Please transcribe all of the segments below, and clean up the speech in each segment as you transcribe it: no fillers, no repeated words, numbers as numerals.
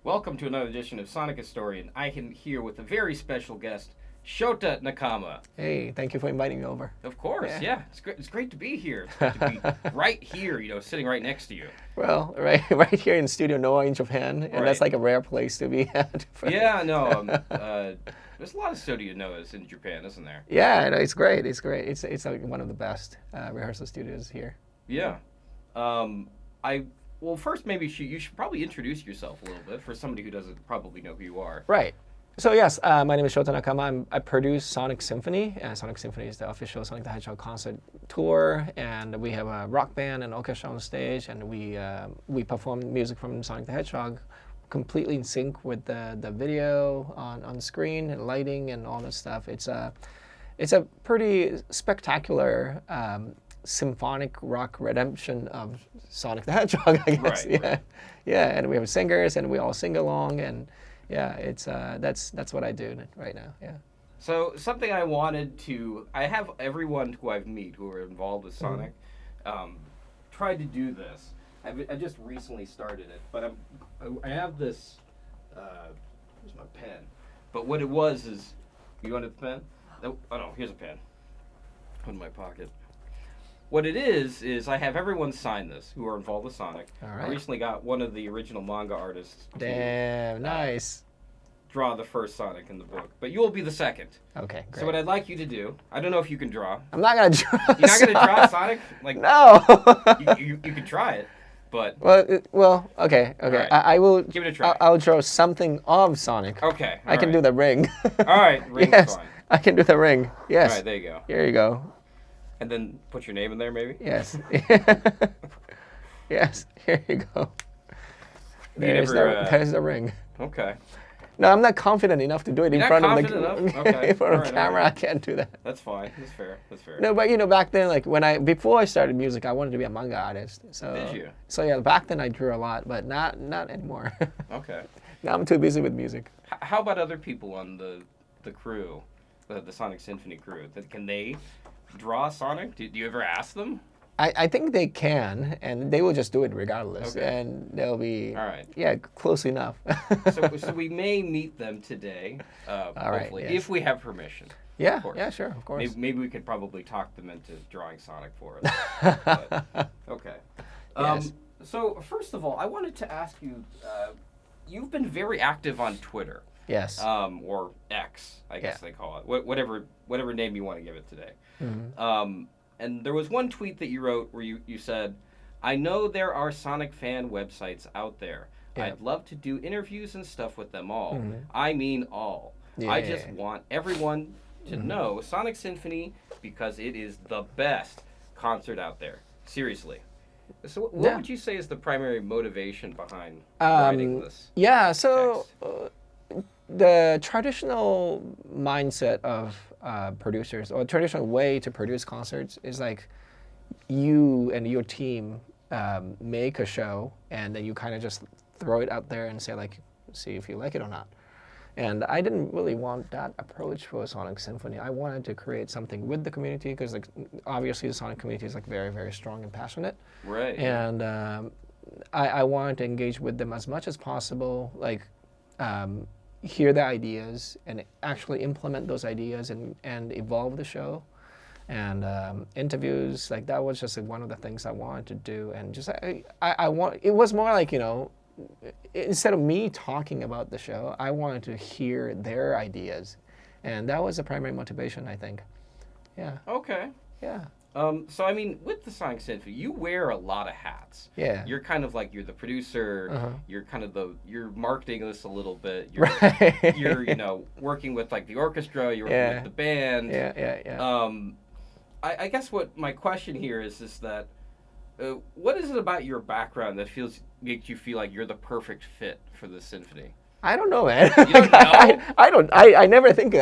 Welcome to another edition of Sonic Historian. I am here with a very special guest, Shota Nakama. Hey, thank you for inviting me over. Of course, yeah. It's great to be here. It's great to be right here, sitting right next to you. Well, right here in Studio Noah in Japan, and that's like a rare place to be at. Yeah, no, there's a lot of Studio Noahs in Japan, isn't there? Yeah, no, it's great. It's great. It's like one of the best rehearsal studios here. Yeah. Well, first maybe you should probably introduce yourself a little bit for somebody who doesn't probably know who you are. Right. So yes, my name is Shota Nakama. I produce Sonic Symphony. Sonic Symphony is the official Sonic the Hedgehog concert tour, and we have a rock band and orchestra on stage, and we perform music from Sonic the Hedgehog, completely in sync with the video on screen and lighting and all that stuff. It's a pretty spectacular symphonic rock redemption of Sonic the Hedgehog, I guess. Right, yeah, right. Yeah, and we have singers, and we all sing along, and yeah, it's that's what I do right now. Yeah. So something I have everyone who I've met who are involved with Sonic, tried to do this. I just recently started it, but I have this. Here's my pen. But what it was is, you wanted the pen? Oh no, here's a pen. Put it in my pocket. What it is I have everyone sign this who are involved with Sonic. All right. I recently got one of the original manga artists Damn, nice. draw the first Sonic in the book, but you will be the second. Okay, great. So what I'd like you to do, I don't know if you can draw. I'm not gonna draw. You're not gonna draw Sonic? Like No. you could try it, but Well, okay. right. I will give it a try. I'll draw something of Sonic. Okay. I can do the ring. All right, ring's Yes, fine. I can do the ring. Yes. All right, there you go. Here you go. And then put your name in there, maybe. Yes. Yes. Here you go. There's the ring. Okay. No, I'm not confident enough to do it in front of Okay. in front of All right, camera. all right. I can't do that. That's fine. That's fair. No, but back then, like before I started music, I wanted to be a manga artist. So Did you? So yeah, back then I drew a lot, but not anymore. Okay. Now I'm too busy with music. How about other people on the crew, the Sonic Symphony crew? Can they draw Sonic? Do you ever ask them? I think they can, and they will just do it regardless, Okay. and they'll be All right. yeah, close enough. So we may meet them today, right, hopefully, yes. if we have permission. Yeah, Of course. yeah, sure, of course. Maybe we could probably talk them into drawing Sonic for us. But, okay. Yes. So first of all, I wanted to ask you. You've been very active on Twitter. Yes. Or X, I guess they call it. Whatever name you want to give it today. Mm-hmm. And there was one tweet that you wrote where you said, "I know there are Sonic fan websites out there. Yeah. I'd love to do interviews and stuff with them all. Mhm. I mean all. Yeah. I just want everyone to know Sonic Symphony because it is the best concert out there. Seriously." So what would you say is the primary motivation behind writing this? Yeah, so the traditional mindset of producers, or traditional way to produce concerts, is like you and your team make a show, and then you kind of just throw it out there and say, like, see if you like it or not. And I didn't really want that approach for Sonic Symphony. I wanted to create something with the community, because like obviously the Sonic community is like very, very strong and passionate. Right. And I wanted to engage with them as much as possible, like hear the ideas and actually implement those ideas and evolve the show. And interviews, like that was just like, one of the things I wanted to do. And just I want, it was more like, instead of me talking about the show, I wanted to hear their ideas. And that was the primary motivation, I think. Yeah. Okay. Yeah. So I mean, with the Sonic Symphony, you wear a lot of hats. Yeah. You're kind of like, you're the producer. Uh-huh. You're kind of you're marketing this a little bit. You're, Right. you're working with like the orchestra. You're working with the band. Yeah. I guess what my question here is that what is it about your background that makes you feel like you're the perfect fit for the symphony? I don't know, man. You don't know? I never think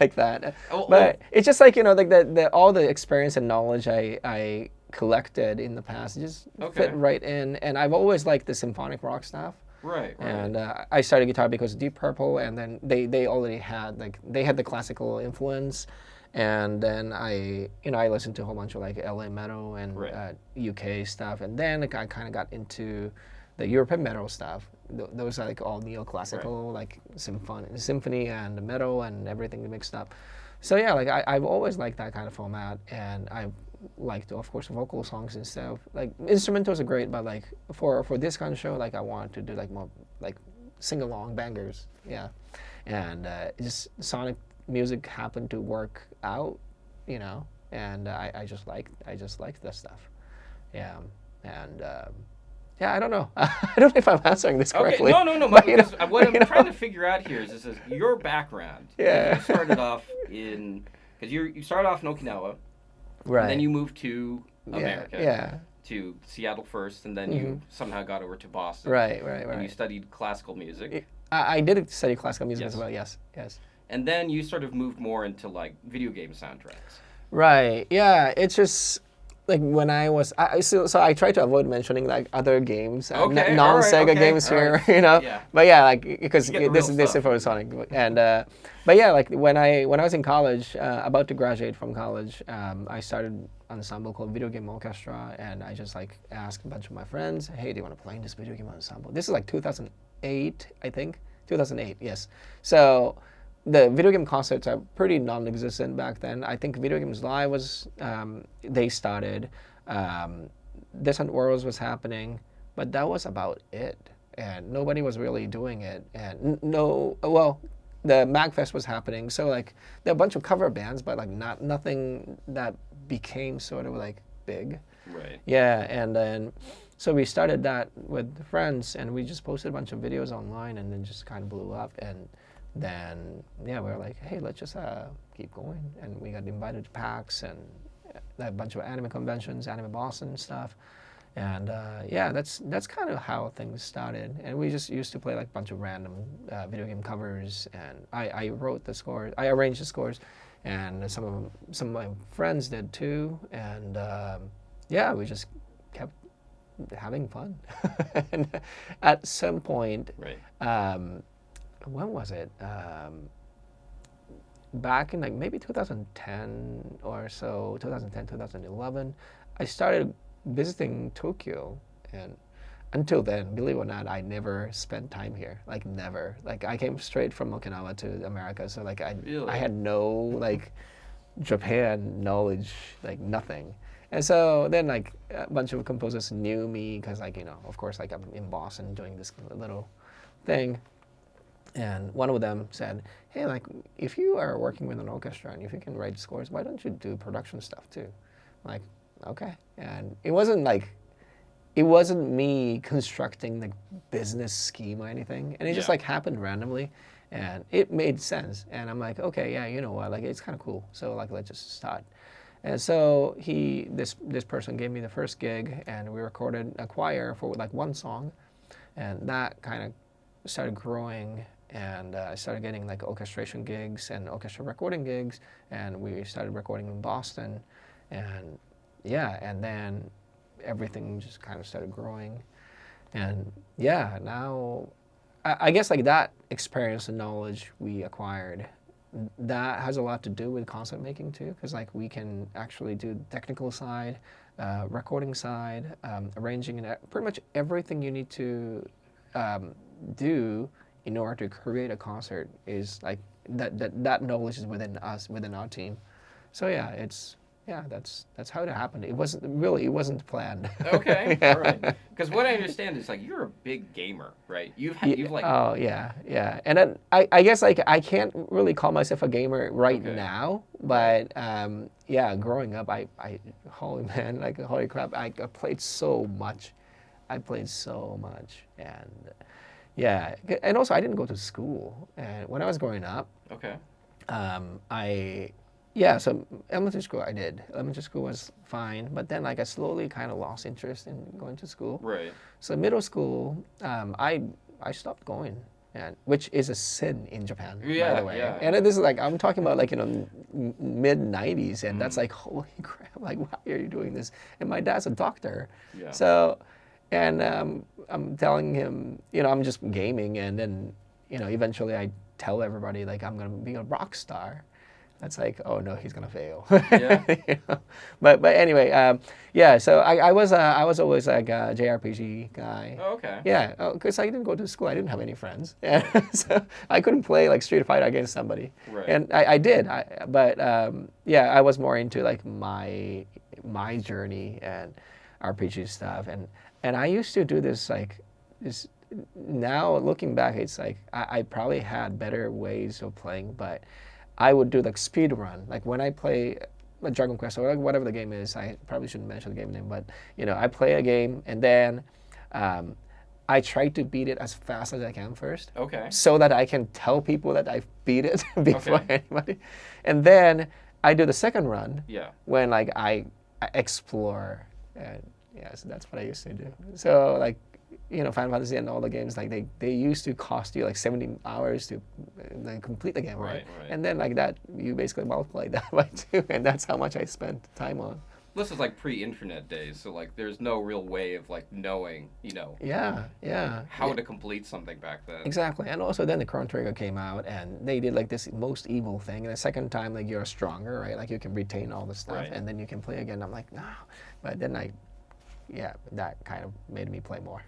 like that. But it's just like, like all the experience and knowledge I collected in the past just fit right in. And I've always liked the symphonic rock stuff. Right. And I started guitar because of Deep Purple, and then they already had the classical influence. And then I listened to a whole bunch of like LA metal and UK stuff. And then I kind of got into the European metal stuff. those are like all neoclassical, like symphony and metal and everything mixed up. So yeah, like I've always liked that kind of format, and I like, of course, vocal songs instead of like instrumentals are great, but like for this kind of show, like I wanted to do like more like sing along bangers, yeah, and just Sonic music happened to work out, you know, and I just liked this stuff, yeah, and. Yeah, I don't know. I don't know if I'm answering this correctly. Okay, no. But, Because what I'm trying to figure out here is your background. Yeah. You started off because you started off in Okinawa, right. and then you moved to America. Yeah. To Seattle first, and then you somehow got over to Boston. Right. And you studied classical music. I did study classical music as well. Yes. And then you sort of moved more into like video game soundtracks. Right. Yeah. It's just. Like when I was, so I try to avoid mentioning like other games, non-Sega games here, you know. Yeah. But yeah, like because this is for Sonic, and but yeah, like when I was in college, about to graduate from college, I started an ensemble called Video Game Orchestra, and I just like asked a bunch of my friends, hey, do you want to play in this video game ensemble? This is like 2008, I think, 2008, yes. So. The video game concerts are pretty non-existent back then. I think Video Games Live was, they started, Distant Worlds was happening, but that was about it. And nobody was really doing it. And the MagFest was happening, so like there are a bunch of cover bands, but like nothing that became sort of like big. Right. Yeah, and then so we started that with friends, and we just posted a bunch of videos online, and then just kind of blew up. And then yeah, we were like, hey, let's just keep going, and we got invited to PAX and a bunch of anime conventions, Anime Boston stuff, and yeah, that's kind of how things started. And we just used to play like a bunch of random video game covers, and I wrote the scores, I arranged the scores, and some of my friends did too, and yeah, we just kept having fun. And at some point, right. When was it? Back in like maybe 2010 or so, 2010, 2011, I started visiting Tokyo, and until then, believe it or not, I never spent time here. Like never. Like I came straight from Okinawa to America, so like I had no like Japan knowledge, like nothing. And so then like a bunch of composers knew me because like, you know, of course, like I'm in Boston doing this little thing. And one of them said, hey, like, if you are working with an orchestra and if you can write scores, why don't you do production stuff too? I'm like, okay. And it wasn't me constructing the business scheme or anything. And it just like happened randomly, and it made sense. And I'm like, okay, yeah, you know what, like it's kind of cool. So like, let's just start. And so this person gave me the first gig, and we recorded a choir for like one song, and that kind of started growing. And I started getting like orchestration gigs and orchestra recording gigs, and we started recording in Boston, and yeah, and then everything just kind of started growing, and yeah, now I guess like that experience and knowledge we acquired, that has a lot to do with concert making too, because like we can actually do the technical side, recording side, arranging, and pretty much everything you need to do in order to create a concert is like that knowledge is within us, within our team. So yeah, that's how it happened. It wasn't planned. Okay, all right. Because what I understand is like you're a big gamer, right? You've like. Oh yeah. And then I guess like I can't really call myself a gamer right now, but yeah, growing up, I holy man, like holy crap, I played so much. And yeah, and also I didn't go to school. And when I was growing up, so elementary school I did. Elementary school was fine, but then like I slowly kind of lost interest in going to school. Right. So middle school, I stopped going, and which is a sin in Japan, by the way. Yeah. And this is like I'm talking about like mid '90s, and that's like holy crap! Like why are you doing this? And my dad's a doctor, so. And I'm telling him, I'm just gaming, and then, eventually I tell everybody, like, I'm going to be a rock star. That's like, oh no, he's gonna fail. Yeah. You know? But anyway, yeah. So I was always like a JRPG guy. Oh, okay. Yeah, because I didn't go to school. I didn't have any friends, so I couldn't play like Street Fighter against somebody. Right. And I did, but yeah, I was more into like my journey and RPG stuff, and I used to do this like this. Now looking back, it's like I probably had better ways of playing, but I would do like speed run. Like when I play like Dragon Quest or like whatever the game is, I probably shouldn't mention the game name, but you know, I play a game and then I try to beat it as fast as I can first. Okay. So that I can tell people that I've beat it before Okay. anybody. And then I do the second run Yeah. when like I explore. And yeah, so that's what I used to do. So like, you know, Final Fantasy and all the games, like they used to cost you like 70 hours to like, complete the game, right? Right. And then like that, you basically multiply that by 2, and that's how much I spent time on. This is like pre-internet days, so like there's no real way of like knowing, you know, Yeah. how to complete something back then. Exactly. And also then the Chrono Trigger came out and they did like this most evil thing. And the second time, like you're stronger, right? Like you can retain all the stuff Right. and then you can play again. I'm like, no. But then that kind of made me play more.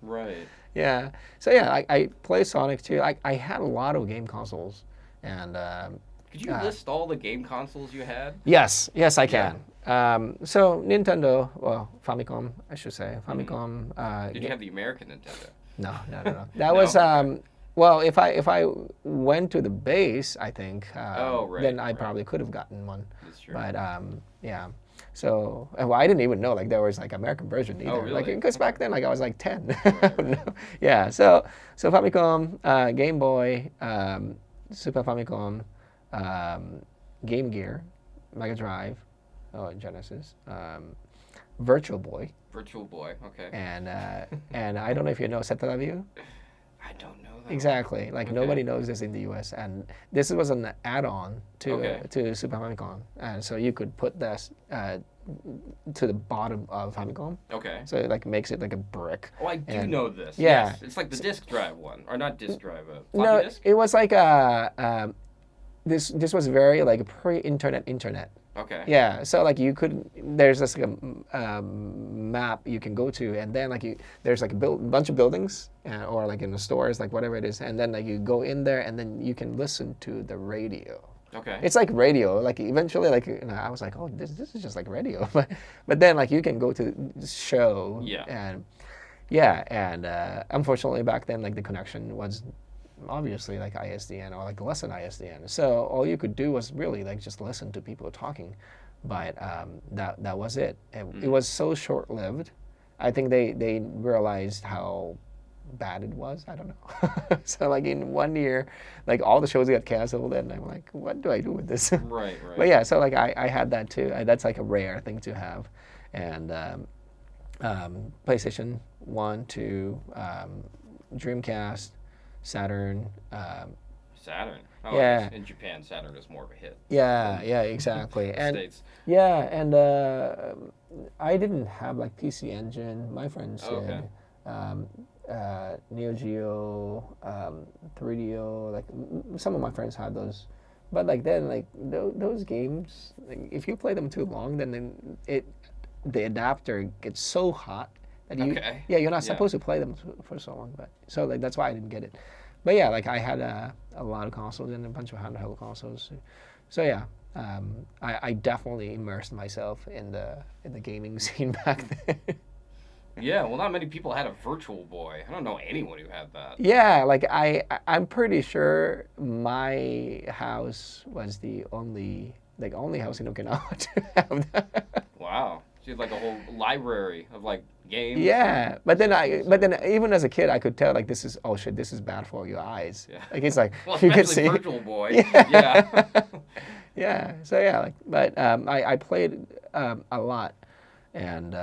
Right. Yeah. So yeah, I play Sonic too. I had a lot of game consoles, and Could you list all the game consoles you had? yes, I can. So Nintendo, well, Famicom, I should say, Famicom. Did you have the American Nintendo? No. That was well, if I went to the base, I think. Then I probably could have gotten one. That's true. But yeah. So, well, I didn't even know like there was like American version either. Oh, really? Like because back then, like I was like 10. Right. No. Yeah. So Famicom, Game Boy, Super Famicom, Game Gear, Mega Drive, Genesis, Virtual Boy, Virtual Boy. Okay. and I don't know if you know setlists. I don't know that. Exactly. Like Okay. nobody knows this in the U.S. And this was an add-on to Okay. to Super Famicom, and so you could put this to the bottom of Famicom. Okay. So it like makes it like a brick. Oh, I do And- know this. yeah. Yes. It's like the disk drive one, or not disk drive, floppy No, disk. it was like this was very like pre-internet. Okay. Yeah, so like you could, there's this like a map you can go to, and then like there's like a bunch of buildings, or like in the stores, like whatever it is, and then like you go in there, and then you can listen to the radio. Okay. It's like radio. Like eventually, like I was like, oh, this is just like radio, but then like you can go to the show. Yeah. And unfortunately back then like the connection was obviously like ISDN or like less than ISDN. So all you could do was really like just listen to people talking, but that was it. It was so short lived. I think they realized how bad it was. I don't know. So like in 1 year, like all the shows got canceled, and I'm like, what do I do with this? Right. But yeah, so like I had that too. That's like a rare thing to have, and PlayStation 1, 2, Dreamcast, Saturn. Saturn. Oh, Yeah. I guess in Japan, Saturn is more of a hit. Yeah, exactly. And States. yeah, and I didn't have like PC Engine. My friends Oh, okay. did. Neo Geo, 3DO. Like some of my friends had those, but like then like those games, like, if you play them too long, then the adapter gets so hot that Okay. you're not Yeah. supposed to play them for so long. But so like that's why I didn't get it. But yeah, like I had a lot of consoles and a bunch of handheld consoles. So yeah, I definitely immersed myself in the gaming scene back then. Yeah, well, not many people had a Virtual Boy. I don't know anyone who had that. Yeah, like I'm pretty sure my house was the only house in Okinawa to have that. Wow. She had like a whole library of like games. Yeah, but then even as a kid, I could tell like this is bad for your eyes. Yeah. Like it's like Well, you can especially see. Virtual Boy. Yeah. Yeah. Yeah. So yeah, like but I played a lot, and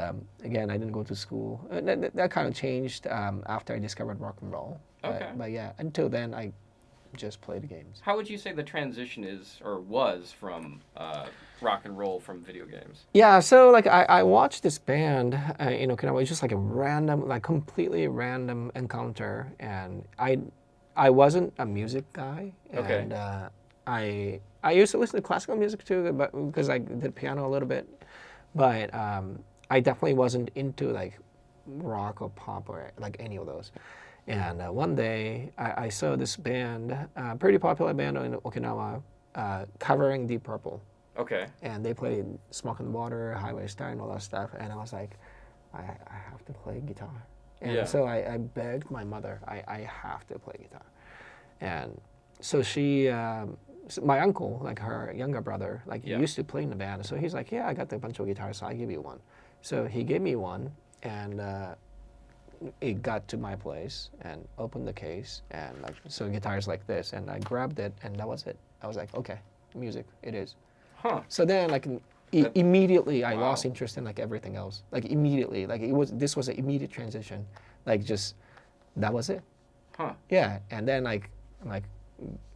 again I didn't go to school. That kind of changed after I discovered rock and roll. Okay. But yeah, until then I just played games. How would you say the transition is or was from rock and roll from video games? Yeah, so like I watched this band in Okinawa. It's just like a random, like completely random encounter, and I wasn't a music guy, Okay. and I used to listen to classical music too, but because I did piano a little bit, but I definitely wasn't into like rock or pop or like any of those. And one day I saw this band, pretty popular band in Okinawa, covering Deep Purple. Okay. And they played Smoke and Water, Highway Star, and all that stuff. And I was like, I have to play guitar. And Yeah. so I begged my mother, I have to play guitar. And so she, so my uncle, like her younger brother, like he Yeah. used to play in the band. So he's like, yeah, I got a bunch of guitars, so I'll give you one. So he gave me one, and it got to my place and opened the case, and like, so guitar's like this, and I grabbed it, and that was it. I was like, okay, music, it is. Huh. So then, like, That- immediately, I wow. lost interest in like everything else. Like immediately, like this was an immediate transition. Like just, that was it. Huh. Yeah, and then like,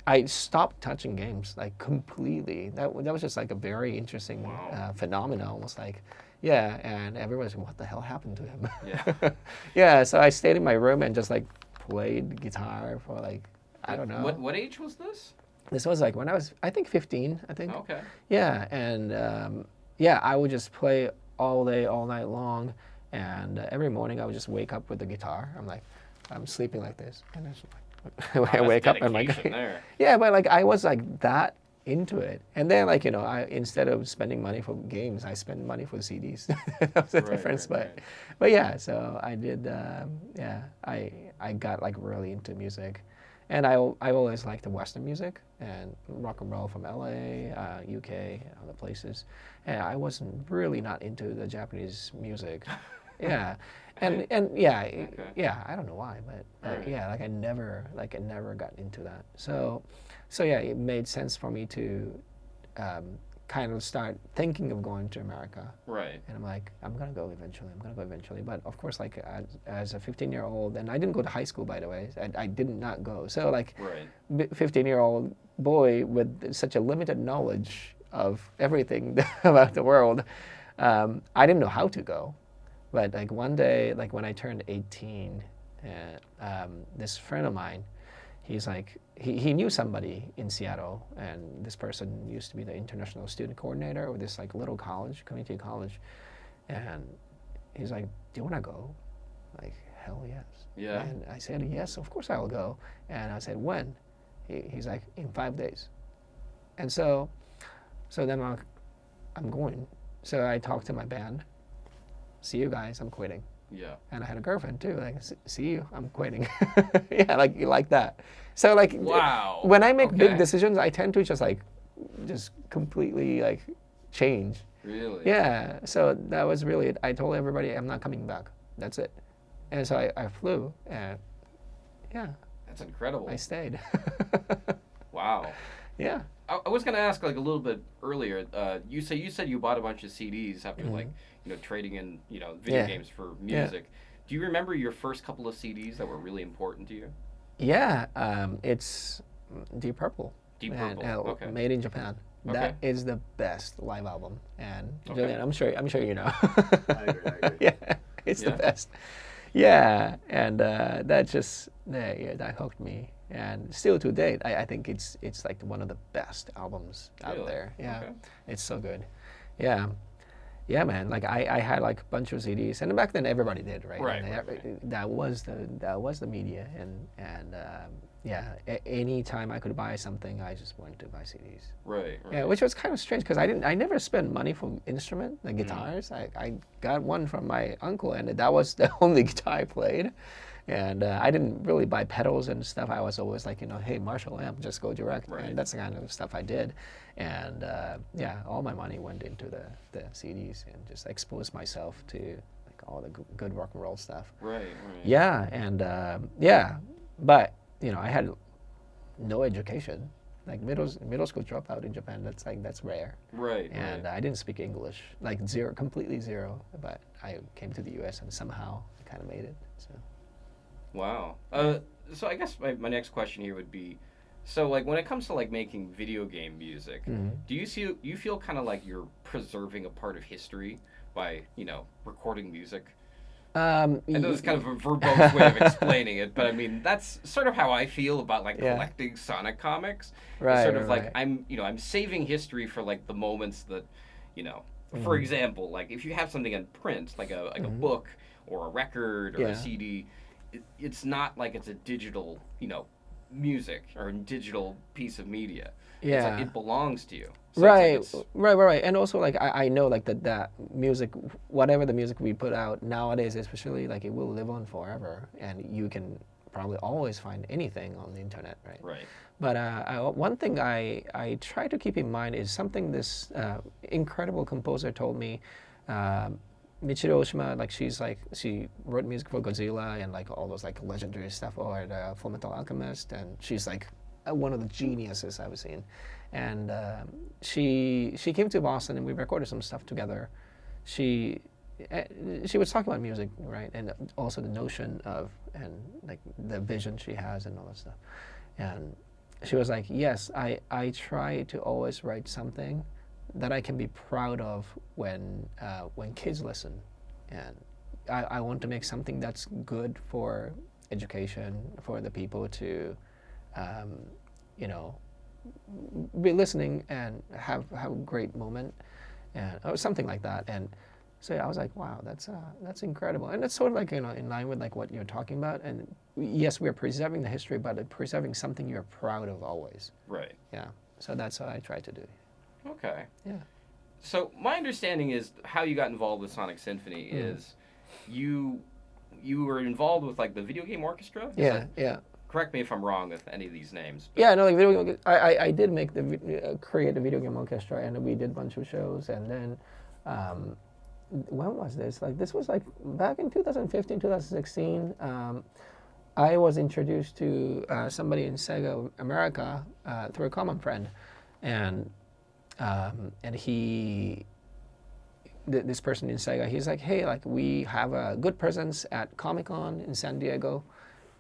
I stopped touching games like completely. That was just like a very interesting Wow. phenomenon. Almost like, yeah, and everyone's like, what the hell happened to him? Yeah. Yeah, so I stayed in my room and just like played guitar for like, I don't know. What age was this? This was like when I was, I think 15, I think. Okay. Yeah, and yeah, I would just play all day, all night long, and every morning I would just wake up with the guitar. I'm sleeping like this, and I just Wow, I that's wake up and like, dedication there. yeah, but like I was like that into it, and then like I instead of spending money for games, I spent money for CDs. That was the Right, difference, right. but yeah, so I did. Yeah, I got like really into music. And I've always liked the Western music and rock and roll from LA, UK, other places. And I wasn't really not into the Japanese music. Yeah, and yeah, yeah, I don't know why, but Right. yeah, like I never got into that. So yeah, it made sense for me to kind of start thinking of going to America. Right. And I'm like, I'm gonna go eventually. But of course, like as a 15-year-old, and I didn't go to high school, by the way. I did not go. So like, Right. 15-year-old boy with such a limited knowledge of everything about the world, I didn't know how to go. But like one day, like when I turned 18, this friend of mine, he's like, he knew somebody in Seattle, and this person used to be the international student coordinator of this like little college, community college, and he's like, do you want to go? Like, hell yes. Yeah. And I said, yes, of course I will go. And I said, when? He's like, in 5 days. And so then I'm going. So I talked to my band. See you guys, I'm quitting. Yeah. And I had a girlfriend too. Like, see you, I'm quitting. Yeah, like that. So like, Wow. when I make big Okay. decisions, I tend to just completely like change. Really? Yeah. So that was really it. I told everybody I'm not coming back. That's it. And so I flew, and yeah, That's incredible. I stayed. Wow. Yeah. I was gonna ask like a little bit earlier. You said you bought a bunch of CDs after like trading in video Yeah. games for music. Do you remember your first couple of CDs that were really important to you? Yeah. It's Deep Purple. Deep And, Purple. Okay. Made in Japan. Okay. That is the best live album. And Okay. Julian, I'm sure you know. I agree. Yeah, it's the Yeah. best. Yeah, and that just that hooked me, and still to date, I think it's like one of the best albums out Really? there. Yeah, Okay. it's so good. Yeah, yeah, man. Like I had like a bunch of CDs, and back then everybody did, right? Right, And right. that was the media, and yeah, any time I could buy something, I just wanted to buy CDs. Right. Yeah, which was kind of strange because I never spent money for instrument, Mm-hmm. like guitars. I got one from my uncle, and that was the only guitar I played. And I didn't really buy pedals and stuff. I was always like, hey, Marshall amp, just go direct. Right. And that's the kind of stuff I did. And yeah, all my money went into the CDs and just exposed myself to like all the good rock and roll stuff. Right. Right. Yeah, and yeah, but I had no education. Like middle school dropout in Japan, that's rare. Right. And right. I didn't speak English, like zero, completely zero. But I came to the U.S. and somehow I kind of made it. So Wow. So I guess my next question here would be, so like when it comes to like making video game music, do you feel kind of like you're preserving a part of history by recording music? I know it's kind of a verbose way of explaining it, but I mean that's sort of how I feel about like Yeah. collecting Sonic comics. It's Right, sort right, of like right. I'm saving history for like the moments that, you know, for Mhm. example, like if you have something in print, like a Mhm. book or a record or a Yeah. CD, it's not like it's a digital, music or a digital piece of media. It's like Yeah. it belongs to you. So it's like Right, it's right. And also, like, I know, like, that music, whatever the music we put out nowadays, especially, like, it will live on forever, and you can probably always find anything on the internet, right? right. But one thing I try to keep in mind is something this incredible composer told me. Um, Michiru Oshima, she wrote music for Godzilla and like all those like legendary stuff, or the Full Metal Alchemist, and she's like one of the geniuses I've seen. And she came to Boston and we recorded some stuff together. She eh, she was talking about music, right, and also the notion of and like the vision she has and all that stuff. And she was like, yes, I try to always write something that I can be proud of when kids listen. And I want to make something that's good for education, for the people to, um, you know, be listening and have a great moment, and or something like that. And so yeah, I was like, wow, that's incredible, and it's sort of like in line with like what you're talking about. And yes, we're preserving the history, but preserving something you're proud of always. Right. Yeah. So that's what I try to do. Okay. Yeah. So my understanding is how you got involved with Sonic Symphony Mm. is you you were involved with like the video game orchestra. Is Yeah. that Yeah. correct me if I'm wrong with any of these names? But Yeah, no, like video game. I did make create a video game orchestra, and we did a bunch of shows, and then, um, when was this? Like this was like back in 2015, 2016. I was introduced to somebody in Sega America through a common friend, and this person in Sega, he's like, hey, like we have a good presence at Comic Con in San Diego.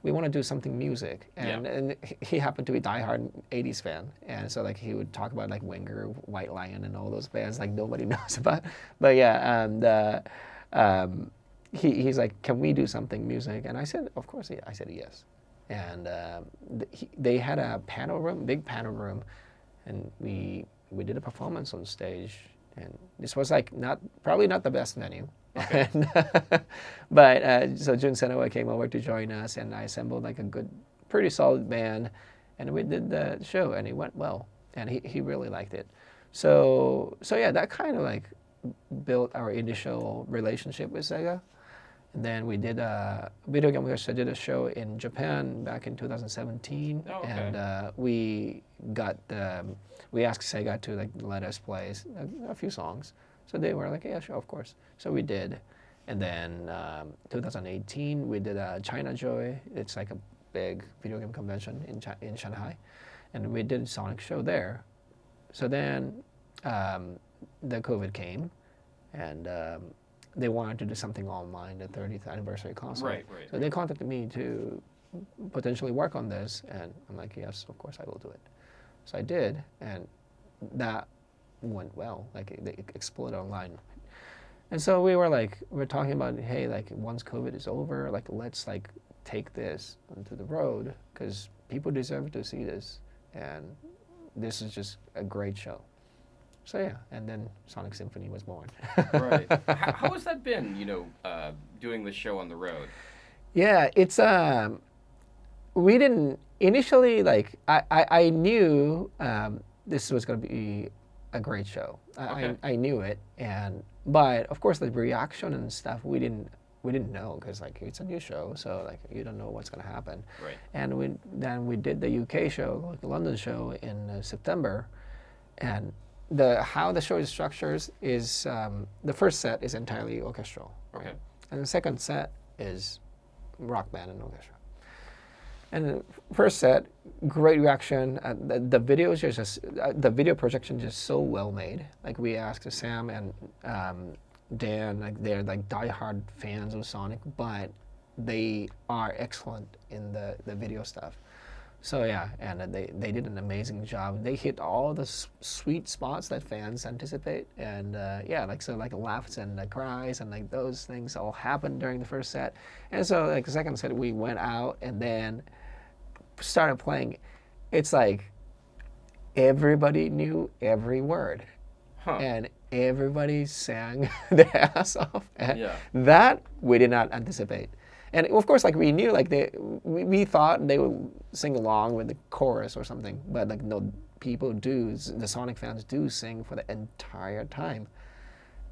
We want to do something music, Yeah. and he happened to be a diehard '80s fan, and so like he would talk about like Winger, White Lion, and all those bands like nobody knows about. But yeah, and he's like, can we do something music? And I said, of course. I said yes, and they had a panel room, big panel room, and we did a performance on stage, and this was like probably not the best venue. Okay. And, but so Jun Senoa came over to join us, and I assembled like a pretty solid band, and we did the show, and it went well, and he really liked it. So yeah, that kind of like built our initial relationship with Sega. And then we did a video game. I did a show in Japan back in 2017, Oh, okay. and we asked Sega to like let us play a few songs. So they were like, yeah, sure, of course. So we did. And then 2018, we did a China Joy. It's like a big video game convention in Shanghai. And we did a Sonic show there. So then the COVID came, and they wanted to do something online, the 30th anniversary concert. Right. So they contacted me to potentially work on this, and I'm like, yes, of course I will do it. So I did, and that went well. Like it exploded online. And so we're talking about, hey, like once COVID is over, like let's like take this onto the road because people deserve to see this, and this is just a great show. So yeah, and then Sonic Symphony was born. Right. How has that been? Doing the show on the road. Yeah, it's we didn't initially like I knew this was going to be a great show. Okay. I knew it, but of course the reaction and stuff we didn't know because like it's a new show, so like you don't know what's going to happen. Right. And we did the UK show, like the London show in September, and how the show is structured is the first set is entirely orchestral, right? Okay. And the second set is rock band and orchestra. And the first set, great reaction. The video is just the video projection just so well made. Like we asked Sam and Dan, like they're like diehard fans of Sonic, but they are excellent in the video stuff. So yeah, and they did an amazing job. They hit all the sweet spots that fans anticipate, and yeah, like so like laughs and cries and like those things all happened during the first set, and so like the second set we went out and then started playing. It's like everybody knew every word, Huh. and everybody sang their ass off, and Yeah. that we did not anticipate. And of course, like we knew, like we thought they would sing along with the chorus or something, but like no, people do. The Sonic fans do sing for the entire time,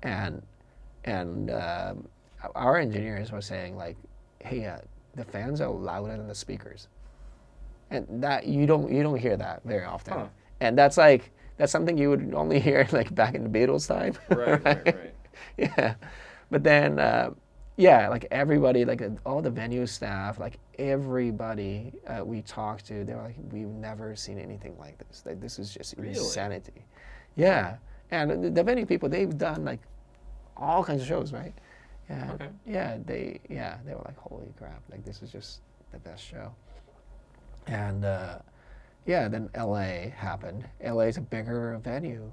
and our engineers were saying like, hey, the fans are louder than the speakers, and that you don't hear that very often, Huh. and that's something you would only hear like back in the Beatles time, Right. yeah, but then yeah, like everybody, like all the venue staff, like everybody we talked to, they were like, we've never seen anything like this. Like this is just Really? insanity. Yeah, and the venue people, they've done like all kinds of shows, right? Yeah, Okay. they were like, holy crap, like this is just the best show. And yeah, then LA happened. LA is a bigger venue,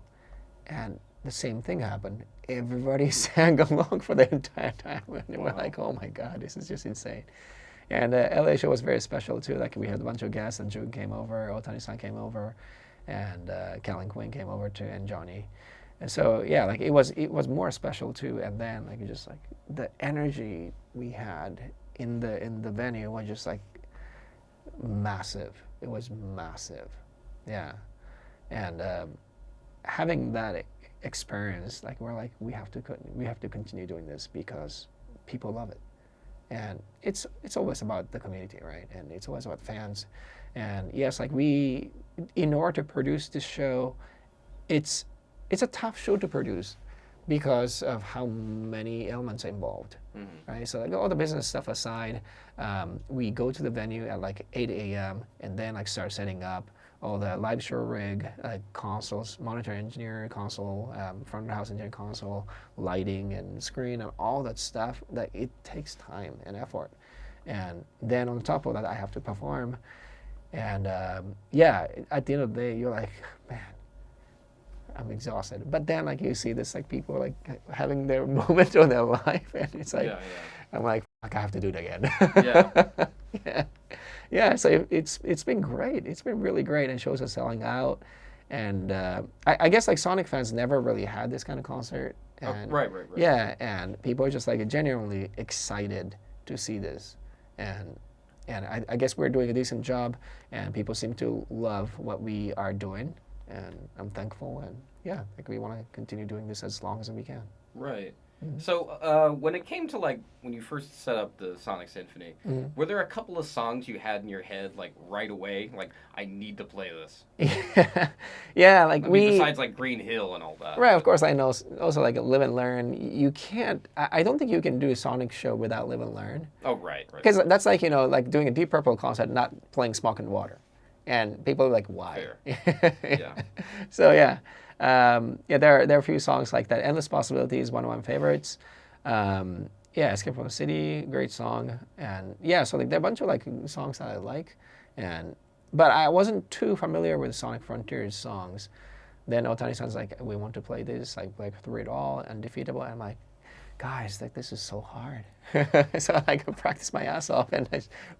and the same thing happened. Everybody sang along for the entire time, and we're like, "Oh my God, this is just insane!" And LA show was very special too. Like we had a bunch of guests, and June came over, Otani-san came over, and Callan Quinn came over too, and Johnny. And so yeah, like it was more special too. And then like just like the energy we had in the venue was just like massive. It was massive, yeah. And having that experience, like we're like we have to continue doing this because people love it, and it's always about the community, right? And it's always about fans. And yes, like we, in order to produce this show, it's a tough show to produce because of how many elements are involved, right? So like all the business stuff aside, we go to the venue at like 8 a.m. and then like start setting up all the live show rig, consoles, monitor engineer console, front of house engineer console, lighting and screen and all that stuff. That it takes time and effort, and then on top of that, I have to perform, and yeah, at the end of the day, you're like, man, I'm exhausted. But then like you see this like people like having their moment of their life, and it's like, I'm like, fuck, I have to do it again. Yeah. Yeah. Yeah, so it's been great. It's been really great, and shows are selling out. And I guess like Sonic fans never really had this kind of concert. And, Right. Yeah, and people are just like genuinely excited to see this, and I guess we're doing a decent job, and people seem to love what we are doing, and I'm thankful. And yeah, like we want to continue doing this as long as we can. Right. So when it came to like when you first set up the Sonic Symphony, were there a couple of songs you had in your head like right away, like I need to play this? Yeah, like I mean, besides like Green Hill and all that. Right, of course, I know. Also, like Live and Learn, you can't. I don't think you can do a Sonic show without Live and Learn. Oh, right. Because that's like like doing a Deep Purple concert, not playing Smoke and Water, and people are like, why? Fair. Yeah. So yeah, yeah, there are a few songs like that. Endless Possibility is one of my favorites. Yeah, Escape from the City, great song, and yeah, so like there are a bunch of like songs that I like, but I wasn't too familiar with Sonic Frontiers songs. Then Otani-san's like, we want to play this, like Through It All, Undefeatable. And I'm like, guys, like this is so hard. So I could practice my ass off, and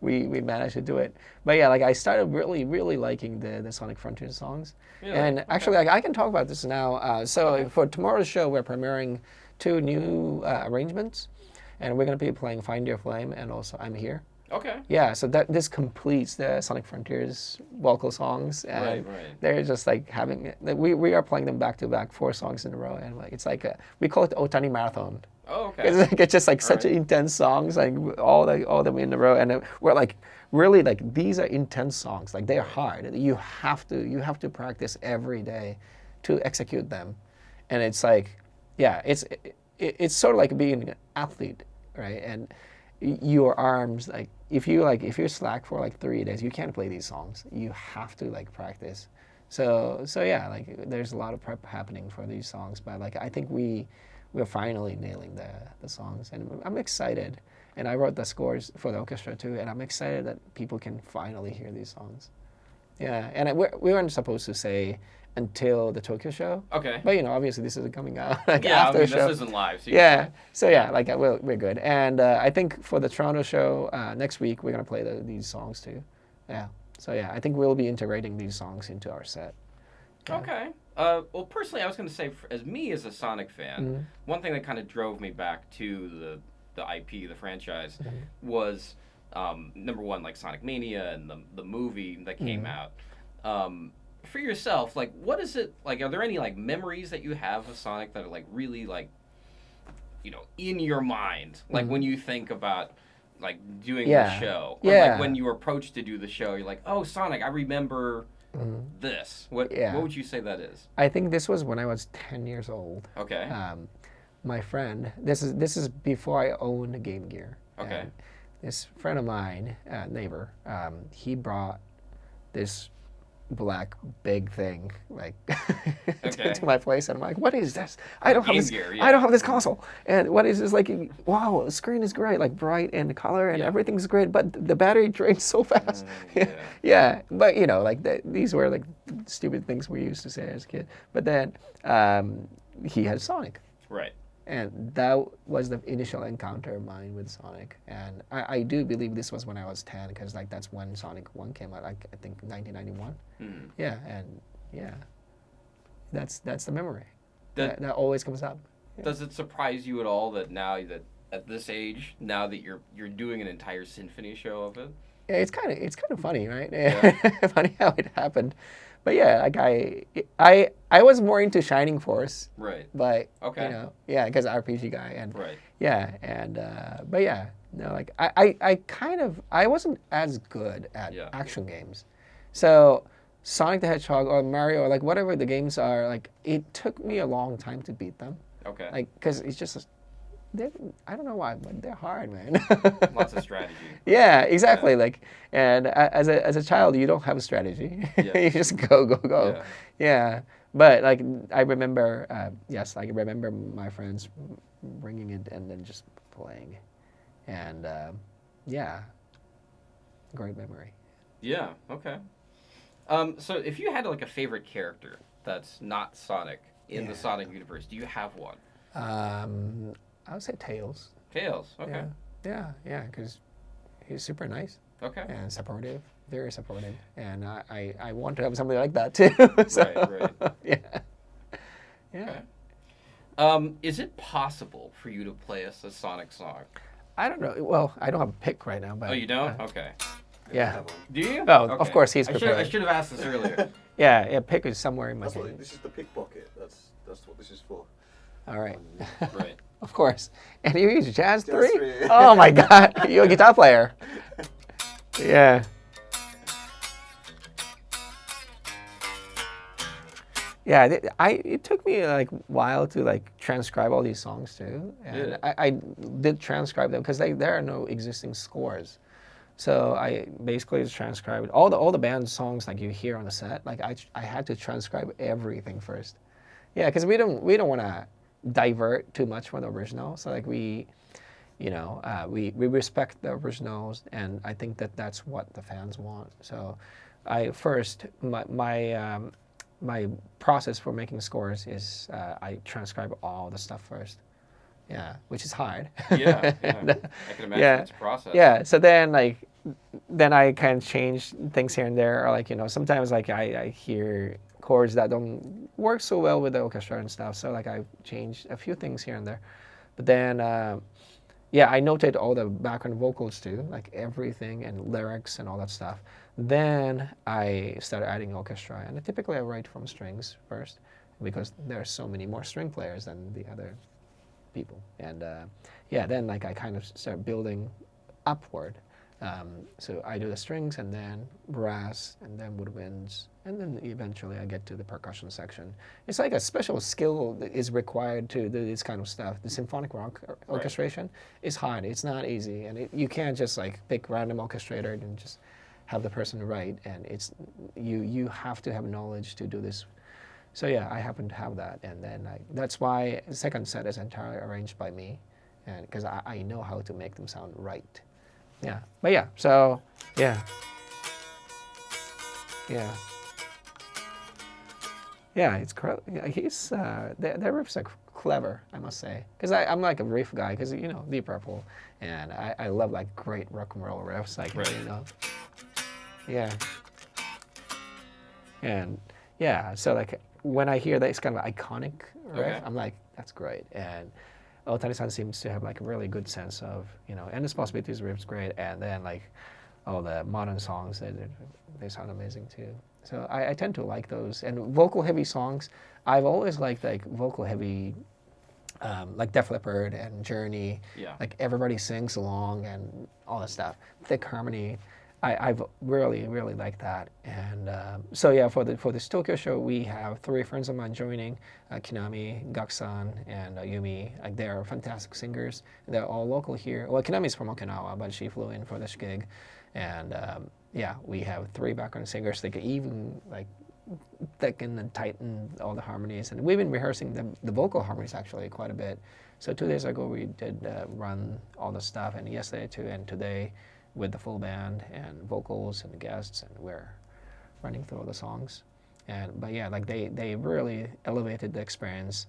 we managed to do it. But yeah, like I started really liking the Sonic Frontier songs. Really? And Okay. actually, like I can talk about this now. So for tomorrow's show, we're premiering 2 new arrangements, and we're going to be playing Find Your Flame and also I'm Here. Okay. Yeah, so this completes the Sonic Frontiers vocal songs, and Right. they're just like having we are playing them back to back 4 songs in a row, and like it's like we call it Otani Marathon. Oh, okay. It's just like such right. intense songs, like all them in a row, and we're like really like these are intense songs, like they're hard. You have to practice every day to execute them, and it's like yeah, it's sort of like being an athlete, right? And your arms like if you're slack for like 3 days, you can't play these songs. You have to like practice. So yeah, like there's a lot of prep happening for these songs, but like I think we're finally nailing the songs, and I'm excited. And I wrote the scores for the orchestra too, and I'm excited that people can finally hear these songs. Yeah, and we weren't supposed to say until the Tokyo show. Okay. But obviously this is coming out like Yeah, after the show. this isn't live. So you Yeah. can So yeah, like we're good. And I think for the Toronto show next week we're gonna play these songs too. Yeah. So yeah, I think we'll be integrating these songs into our set. Yeah. Okay. Well, personally, I was going to say, as a Sonic fan, one thing that kind of drove me back to the IP, the franchise, was number one, like Sonic Mania and the movie that came out. For yourself, like, what is it like? Are there any like memories that you have of Sonic that are like really like, in your mind, like when you think about like doing the show, or like when you were approached to do the show, you're like, oh, Sonic, I remember. This. What would you say that is? I think this was when I was 10 years old. Okay. My friend, this is before I owned Game Gear. Okay. And this friend of mine, neighbor, he brought this black big thing like to my place, and I'm like, what is this? I don't have this. I don't have this console. And what is this? Like, wow, the screen is great, like bright and the color and everything's great, but the battery drains so fast. Yeah, but like these were like stupid things we used to say as a kid. But then he had Sonic. Right. And that was the initial encounter of mine with Sonic. And I do believe this was when I was 10, because like that's when Sonic 1 came out, like I think 1991. Yeah, and that's the memory. That always comes up. Yeah. Does it surprise you at all that now that at this age, now that you're doing an entire symphony show of it? Yeah, it's kind of funny, right? Yeah. Funny how it happened. But yeah, like I was more into Shining Force. Right. But because RPG guy, and right. Yeah, and but yeah, no, like I wasn't as good at action games, so Sonic the Hedgehog or Mario or like whatever the games are, like it took me a long time to beat them. Okay. Like because it's just. I don't know why, but they're hard, man. Lots of strategy. Yeah, exactly. Yeah. Like, and as a child, you don't have a strategy. Yeah. You just go. Yeah. But like, I remember, I remember my friends bringing it and then just playing, and great memory. Yeah. Okay. So if you had like a favorite character that's not Sonic in the Sonic universe, do you have one? I would say Tails. Tails, okay. Yeah, because he's super nice. Okay. And supportive, very supportive. And I want to have somebody like that too. So, right. Yeah. Okay. Is it possible for you to play us a Sonic song? I don't know. Well, I don't have a pick right now. But, oh, you don't? Okay. Yeah. Do you? Oh, okay. Of course he's prepared. I should have asked this earlier. Yeah, pick is somewhere in my hand. This is the pickpocket. That's what this is for. All right. Right. Of course. And you use Jazz 3? Oh my God. You're a guitar player. Yeah. Yeah, it took me like a while to like transcribe all these songs too. And I did transcribe them because there are no existing scores. So I basically transcribed all the band songs like you hear on the set. Like I had to transcribe everything first. Yeah, because we don't want to divert too much from the original. So like we respect the originals, and I think that's what the fans want. So my process for making scores is I transcribe all the stuff first. Yeah, which is hard. Yeah. I can imagine it's a process. Yeah, so then I can change things here and there, or like sometimes like I hear chords that don't work so well with the orchestra and stuff, so like I changed a few things here and there. But then I noted all the background vocals too, like everything and lyrics and all that stuff. Then I started adding orchestra, and typically I write from strings first because there are so many more string players than the other people. And then like I kind of start building upward. So I do the strings and then brass and then woodwinds, and then eventually I get to the percussion section. It's like a special skill that is required to do this kind of stuff. The symphonic rock orchestration is hard. It's not easy, and you can't just like pick random orchestrator and just have the person write. And it's you have to have knowledge to do this. So yeah, I happen to have that, and then that's why the second set is entirely arranged by me, and because I know how to make them sound right. Yeah, but yeah, so yeah. Yeah. Yeah, he's their riffs are clever, I must say, because I'm like a riff guy, because Deep Purple, and I love like great rock and roll riffs, like yeah, and yeah, so like when I hear that it's kind of an iconic riff, I'm like, that's great, and Otani-san seems to have like a really good sense of and the Possibilities riff's great, and then like all the modern songs they sound amazing too. So I tend to like those. And vocal heavy songs, I've always liked like vocal heavy, like Def Leppard and Journey. Yeah. Like everybody sings along and all that stuff. Thick harmony. I've really, really liked that. And so yeah, for this Tokyo show, we have 3 friends of mine joining, Kinami, Gaksan, and Yumi. Like they're fantastic singers. They're all local here. Well, Kinami's from Okinawa, but she flew in for this gig. And yeah, we have 3 background singers. They can even like thicken and tighten all the harmonies. And we've been rehearsing the vocal harmonies actually quite a bit. So 2 days ago we did run all the stuff, and yesterday too, and today with the full band and vocals and the guests, and we're running through all the songs. But yeah, like they really elevated the experience.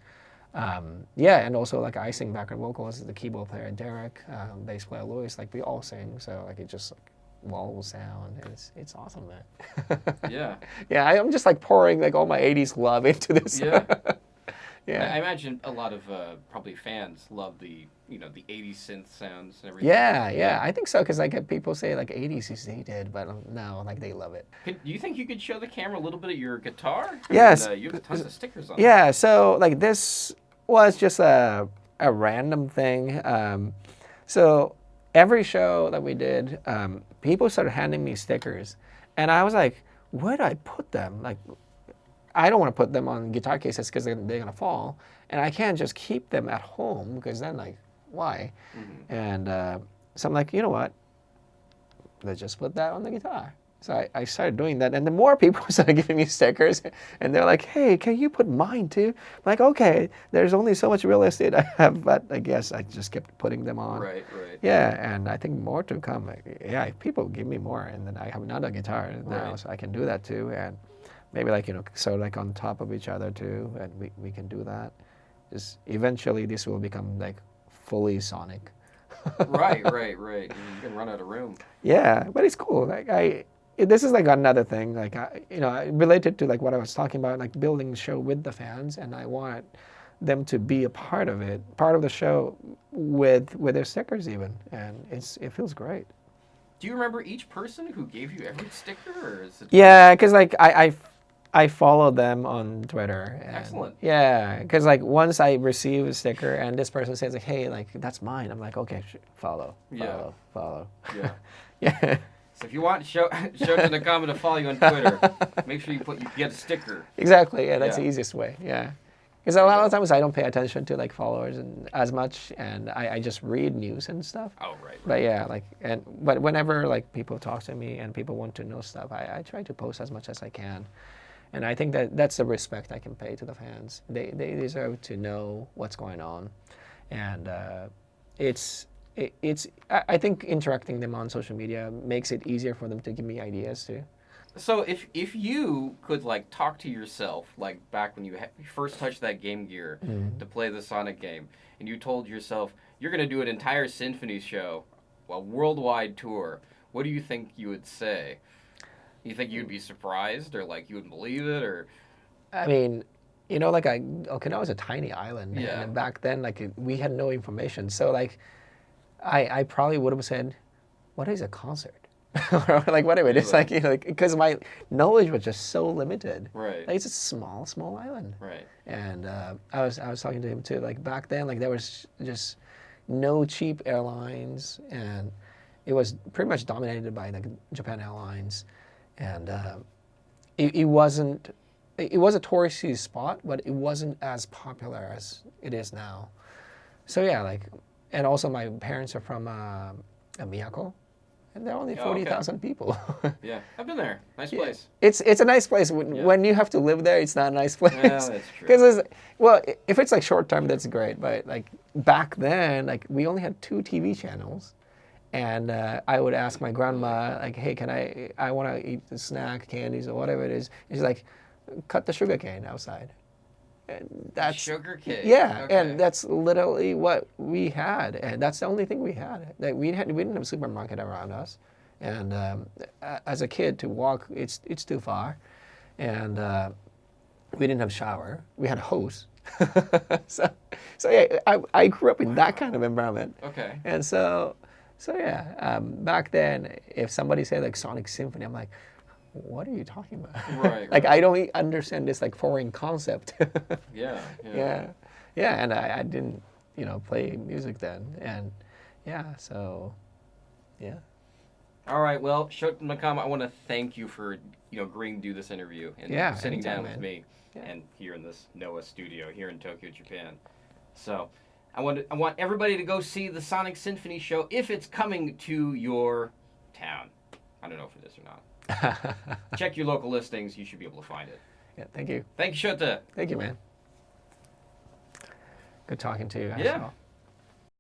Yeah, and also like I sing background vocals, the keyboard player Derek, bass player Louis, like we all sing. So like it just like wall sound. It's awesome, man. Yeah. Yeah, I'm just like pouring like all my 80s love into this. Yeah. Yeah. I imagine a lot of probably fans love the the 80s synth sounds and everything. Yeah, I think so, because like people say like 80s is dated, but no, like they love it. Do you think you could show the camera a little bit of your guitar? Yes. You have tons of stickers on. Yeah, so like this was just a random thing. So every show that we did, people started handing me stickers, and I was like, where do I put them? Like, I don't want to put them on guitar cases because they're gonna fall, and I can't just keep them at home because then like, why? Mm-hmm. And so I'm like, you know what? Let's just put that on the guitar. So I started doing that, and the more people started giving me stickers, and they're like, hey, can you put mine too? I'm like, okay, there's only so much real estate I have, but I guess I just kept putting them on. Right. Yeah, and I think more to come. Yeah, if people give me more, and then I have another guitar now, so I can do that too, and maybe like, so like on top of each other too, and we can do that. Just eventually this will become like fully Sonic. Right. You can run out of room. Yeah, but it's cool. Like this is like another thing, like related to like what I was talking about, like building the show with the fans, and I want them to be a part of it, part of the show with their stickers even, and it feels great. Do you remember each person who gave you every sticker, or is it? Yeah, because like I follow them on Twitter. And, excellent. Yeah, because like once I receive a sticker and this person says like, hey, like that's mine, I'm like, okay, follow. Yeah. Yeah. Yeah. So if you want Shota Nakama to follow you on Twitter, make sure you get a sticker. Exactly. Yeah, that's the easiest way. Yeah. Because a lot of times I don't pay attention to like followers and as much, and I just read news and stuff. Oh, right. But yeah, but whenever like people talk to me and people want to know stuff, I try to post as much as I can, and I think that's the respect I can pay to the fans. They deserve to know what's going on, and I think interacting them on social media makes it easier for them to give me ideas too. So if you could like talk to yourself like back when you first touched that Game Gear to play the Sonic game, and you told yourself you're going to do an entire symphony show, a worldwide tour, what do you think you would say? You think you'd be surprised, or like you wouldn't believe it, or? I mean, like Okinawa is a tiny island, yeah. And back then like we had no information, so like I probably would have said, what is a concert? Or like whatever it is, like because my knowledge was just so limited. Right. Like it's a small island. Right. And I was talking to him too. Like back then, like there was just no cheap airlines, and it was pretty much dominated by like Japan Airlines, and it wasn't. It was a touristy spot, but it wasn't as popular as it is now. So yeah, like, and also my parents are from Miyako. And there are only 40,000 people. Yeah, I've been there. Nice place. It's a nice place. When you have to live there, it's not a nice place. Yeah, that's true. Because if it's like short term, that's great. But like back then, like we only had 2 TV channels, And I would ask my grandma, like, hey, I want to eat the snack, candies, or whatever it is. And she's like, cut the sugar cane outside. And that's sugar cane. Yeah, Okay. and that's literally what we had, and that's the only thing we had. Like we didn't have a supermarket around us, and as a kid to walk, it's too far, and we didn't have a shower. We had a hose. so yeah, I grew up in that kind of environment. Okay. And so yeah, back then, if somebody said like Sonic Symphony, I'm like, what are you talking about? Right. Like I don't understand this like foreign concept. Yeah. Yeah, and I didn't, play music then, and yeah, so yeah. All right. Well, Shota Nakama, I want to thank you for agreeing to do this interview and sitting anytime, down man. with me and here in this Noah studio here in Tokyo, Japan. So, I want everybody to go see the Sonic Symphony show if it's coming to your town. I don't know if it is or not. Check your local listings. You should be able to find it. Yeah, thank you. Thank you, Shota. Thank you, man. Good talking to you. Yeah.